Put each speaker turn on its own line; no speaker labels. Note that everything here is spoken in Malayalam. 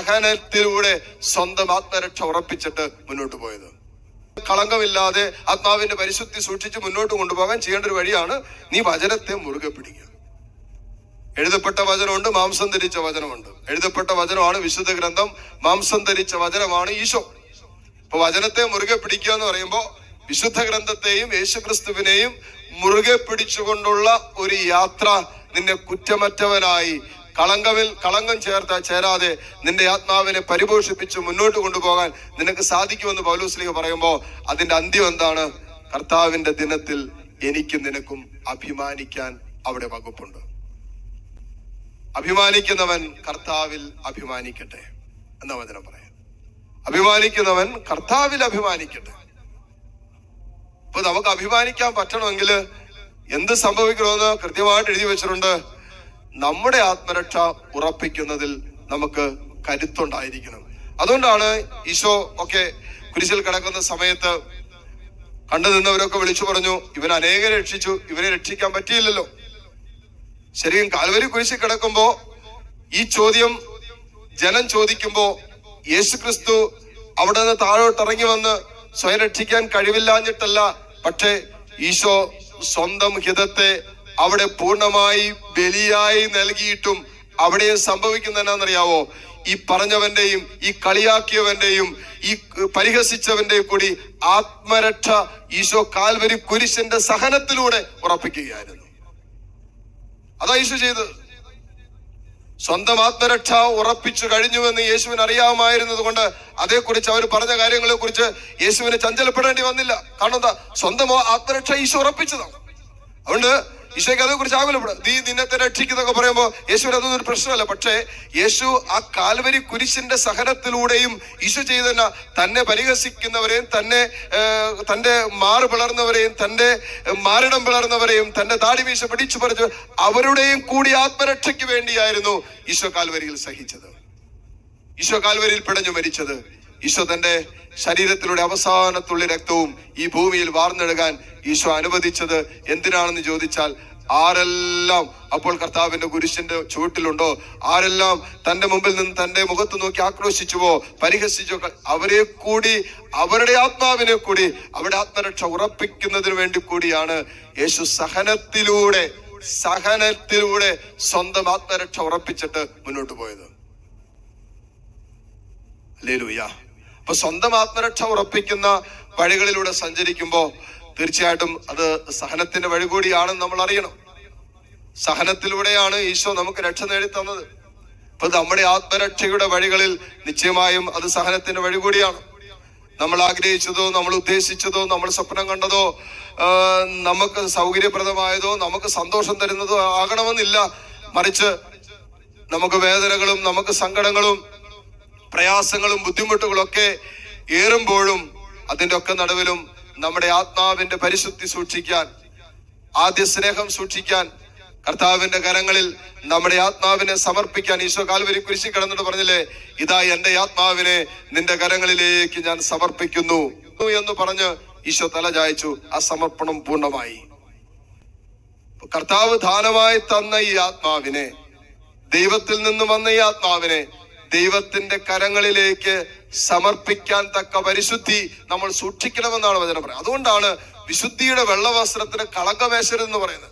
സഹനത്തിലൂടെ സ്വന്തം ആത്മരക്ഷ ഉറപ്പിച്ചിട്ട് മുന്നോട്ട് പോയത്. കളങ്കമില്ലാതെ ആത്മാവിന്റെ പരിശുദ്ധി സൂക്ഷിച്ച് മുന്നോട്ട് കൊണ്ടുപോകാൻ ചെയ്യേണ്ട ഒരു വഴിയാണ് നീ വചനത്തെ മുറുകെ പിടിക്കുക. എഴുതപ്പെട്ട വചനമുണ്ട്, മാംസം ധരിച്ച വചനമുണ്ട്. എഴുതപ്പെട്ട വചനമാണ് വിശുദ്ധ ഗ്രന്ഥം, മാംസം ധരിച്ച വചനമാണ് ഈശോ. ഇപ്പൊ വചനത്തെ മുറുകെ പിടിക്കുക എന്ന് പറയുമ്പോൾ വിശുദ്ധ ഗ്രന്ഥത്തെയും യേശുക്രിസ്തുവിനെയും മുറുകെ പിടിച്ചുകൊണ്ടുള്ള ഒരു യാത്ര നിന്നെ കുറ്റമറ്റവനായി കളങ്കം ചേരാതെ നിന്റെ ആത്മാവിനെ പരിപോഷിപ്പിച്ച് മുന്നോട്ട് കൊണ്ടുപോകാൻ നിനക്ക് സാധിക്കുമെന്ന് പൗലോസ് പറയുമ്പോൾ അതിന്റെ അന്ത്യം എന്താണ്? കർത്താവിന്റെ ദിനത്തിൽ എനിക്കും നിനക്കും അഭിമാനിക്കാൻ അവിടെ വകുപ്പുണ്ട്. അഭിമാനിക്കുന്നവൻ കർത്താവിൽ അഭിമാനിക്കട്ടെ എന്ന വചനം പറയാം. അഭിമാനിക്കുന്നവൻ കർത്താവിൽ അഭിമാനിക്കട്ടെ. ഇപ്പൊ നമുക്ക് അഭിമാനിക്കാൻ പറ്റണമെങ്കിൽ എന്ത് സംഭവിക്കണമെന്ന് കൃത്യമായിട്ട് എഴുതി വെച്ചിട്ടുണ്ട്. നമ്മുടെ ആത്മരക്ഷ ഉറപ്പിക്കുന്നതിൽ നമുക്ക് കരുത്തുണ്ടായിരിക്കണം. അതുകൊണ്ടാണ് ഈശോ ഒക്കെ കുരിശിൽ കിടക്കുന്ന സമയത്ത് കണ്ടു നിന്നവരൊക്കെ വിളിച്ചു പറഞ്ഞു, ഇവൻ അനേകരെ രക്ഷിച്ചു, ഇവനെ രക്ഷിക്കാൻ പറ്റിയില്ലല്ലോ. ശരിക്കും കാൽവരി കുരിശിൽ കിടക്കുമ്പോ ഈ ചോദ്യം ജനം ചോദിക്കുമ്പോ യേശുക്രിസ്തു അവിടെ നിന്ന് താഴോട്ടിറങ്ങി വന്ന് സ്വയം രക്ഷിക്കാൻ കഴിവില്ലാഞ്ഞിട്ടല്ല, പക്ഷേ ഈശോ സ്വന്തം ഹിതത്തെ അവിടെ പൂർണ്ണമായി ബലിയായി നൽകിയിട്ടും അവിടെ സംഭവിക്കുന്ന എന്നാന്നറിയാവോ? ഈ പറഞ്ഞവന്റെയും ഈ കളിയാക്കിയവന്റെയും ഈ പരിഹസിച്ചവന്റെയും കൂടി ആത്മരക്ഷ ഈശോ കാൽവരി കുരിശിന്റെ സഹനത്തിലൂടെ ഉറപ്പിക്കുകയായിരുന്നു. അതാ ഈശോ ചെയ്തത്. സ്വന്തം ആത്മരക്ഷ ഉറപ്പിച്ചു കഴിഞ്ഞുവെന്ന് യേശുവിന് അറിയാമായിരുന്നത് കൊണ്ട് അതേക്കുറിച്ച് അവർ പറഞ്ഞ കാര്യങ്ങളെ കുറിച്ച് യേശുവിന് ചഞ്ചലപ്പെടേണ്ടി വന്നില്ല. കാരണം എന്താ? സ്വന്തം ആത്മരക്ഷ ഈശോ ഉറപ്പിച്ചതാണ്. അതുകൊണ്ട് ഈശോയ്ക്ക് അതേക്കുറിച്ച് ആകുലപ്പെടും. നീ നിന്നത്തെ രക്ഷിക്കുന്നൊക്കെ പറയുമ്പോൾ യേശുവിന് അതൊന്നും ഒരു പ്രശ്നമല്ല. പക്ഷേ യേശു ആ കാൽവരി കുരിശിന്റെ സഹനത്തിലൂടെയും ഈശോ ചെയ്തന്നെ തന്നെ പരിഹസിക്കുന്നവരെയും തന്റെ മാറ് പിളർന്നവരെയും തന്റെ മാറിടം പിളർന്നവരെയും തന്റെ താടി വീശ പിടിച്ചു പറിച്ചു അവരുടെയും കൂടി ആത്മരക്ഷയ്ക്ക് വേണ്ടിയായിരുന്നു ഈശോ കാൽവരിയിൽ സഹിച്ചത്. ഈശോ കാൽവരിയിൽ പിടഞ്ഞു മരിച്ചത്. ഈശോ തന്റെ ശരീരത്തിലൂടെ അവസാനത്തുള്ളി രക്തവും ഈ ഭൂമിയിൽ വാർന്നെടുക്കാൻ ഈശോ അനുവദിച്ചത് എന്തിനാണെന്ന് ചോദിച്ചാൽ, ആരെല്ലാം അപ്പോൾ കർത്താവിന്റെ കുരിശിന്റെ ചുവട്ടിലുണ്ടോ, ആരെല്ലാം തന്റെ മുമ്പിൽ നിന്ന് തന്റെ മുഖത്ത് നോക്കി ആക്രോശിച്ചുവോ പരിഹസിച്ചോ, അവരെ കൂടി അവരുടെ ആത്മാവിനെ കൂടി അവിടെ ആത്മരക്ഷ ഉറപ്പിക്കുന്നതിന് വേണ്ടി കൂടിയാണ് യേശു സഹനത്തിലൂടെ സ്വന്തം ആത്മരക്ഷ ഉറപ്പിച്ചിട്ട് മുന്നോട്ട് പോയത്. ഹല്ലേലൂയ. അപ്പൊ സ്വന്തം ആത്മരക്ഷ ഉറപ്പിക്കുന്ന വഴികളിലൂടെ സഞ്ചരിക്കുമ്പോ തീർച്ചയായിട്ടും അത് സഹനത്തിന്റെ വഴി കൂടിയാണെന്ന് നമ്മൾ അറിയണം. സഹനത്തിലൂടെയാണ് ഈശോ നമുക്ക് രക്ഷ നേടി തന്നത്. അപ്പൊ നമ്മുടെ ആത്മരക്ഷയുടെ വഴികളിൽ നിശ്ചയമായും അത് സഹനത്തിന്റെ വഴി കൂടിയാണ്. നമ്മൾ ആഗ്രഹിച്ചതോ നമ്മൾ ഉദ്ദേശിച്ചതോ നമ്മൾ സ്വപ്നം കണ്ടതോ നമുക്ക് സൗകര്യപ്രദമായതോ നമുക്ക് സന്തോഷം തരുന്നതോ ആകണമെന്നില്ല. മറിച്ച് നമുക്ക് വേദനകളും നമുക്ക് സങ്കടങ്ങളും പ്രയാസങ്ങളും ബുദ്ധിമുട്ടുകളും ഒക്കെ ഏറുമ്പോഴും അതിന്റെ ഒക്കെ നടുവിലും നമ്മുടെ ആത്മാവിന്റെ പരിശുദ്ധി സൂക്ഷിക്കാൻ, ആദ്യ സ്നേഹം സൂക്ഷിക്കാൻ, കർത്താവിന്റെ കരങ്ങളിൽ നമ്മുടെ ആത്മാവിനെ സമർപ്പിക്കാൻ ഈശോ കാൽവരി കുരിശിൽ കിടന്നിട്ട് പറഞ്ഞില്ലേ, ഇതാ എന്റെ ആത്മാവിനെ നിന്റെ കരങ്ങളിലേക്ക് ഞാൻ സമർപ്പിക്കുന്നു എന്ന് പറഞ്ഞ് ഈശോ തല ചായ്ച്ചു. ആ സമർപ്പണം പൂർണ്ണമായി. കർത്താവ് ദാനമായി തന്ന ഈ ആത്മാവിനെ, ദൈവത്തിൽ നിന്ന് വന്ന ഈ ആത്മാവിനെ ദൈവത്തിന്റെ കരങ്ങളിലേക്ക് സമർപ്പിക്കാൻ തക്ക പരിശുദ്ധി നമ്മൾ സൂക്ഷിക്കണമെന്നാണ് വചനം പറയുന്നത്. അതുകൊണ്ടാണ് വിശുദ്ധിയുടെ വെള്ളവസ്ത്രത്തിന് കളങ്കമേശരം എന്ന് പറയുന്നത്.